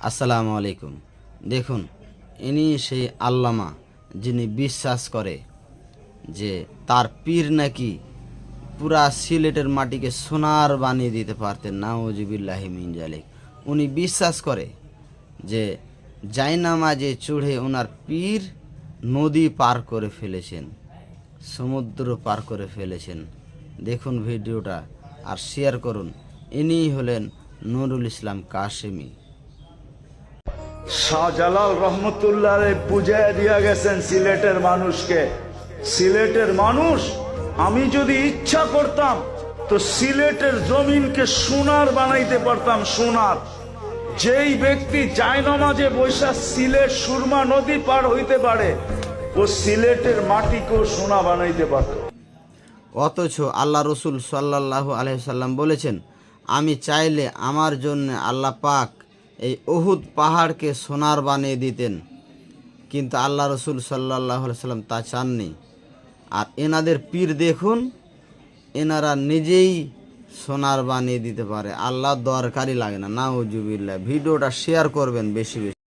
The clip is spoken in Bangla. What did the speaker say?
আসসালামু আলাইকুম। দেখুন, ইনি সেই আল্লামা যিনি বিশ্বাস করে যে তার পীর নাকি পুরা সিলেটের মাটিকে সোনার বানিয়ে দিতে পারতেন। নাউজুবিল্লাহি মিন জালিক। উনি বিশ্বাস করে যে জায়নামাজে চড়ে ওনার পীর নদী পার করে ফেলেছেন, সমুদ্র পার করে ফেলেছেন। দেখুন ভিডিওটা আর শেয়ার করুন। ইনিই হলেন নুরুল ইসলাম কাশেমি। শাহজালাল রহমতুল্লাহ বুঝাইয়া দিয়া গেছেন সিলেটের মানুষকে। সিলেটের মানুষ, আমি যদি ইচ্ছা করতাম তো সিলেটের জমিনকে সোনার বানাইতে পারতাম, সোনার। যেই ব্যক্তি জায়নামাজে বৈশা সিলেট সুরমা নদী পার হইতে পারে, ও সিলেটের মাটিকেও সোনা বানাইতে পারত। অথচ আল্লাহ রসুল সাল্লাল্লাহু আলাইহি সাল্লাম বলেছেন, আমি চাইলে আমার জন্য আল্লাহ পাক এই উহুদ পাহাড়কে সোনার বানিয়ে দিতেন, কিন্তু আল্লাহ রসুল সাল্লাল্লাহু আলাইহি সাল্লাম তা চাননি। আর এনাদের পীর দেখুন, এনারা নিজেই সোনার বানিয়ে দিতে পারে, আল্লাহ দরকারই লাগে না। নাউজুবিল্লাহ। ভিডিওটা শেয়ার করবেন বেশি বেশি।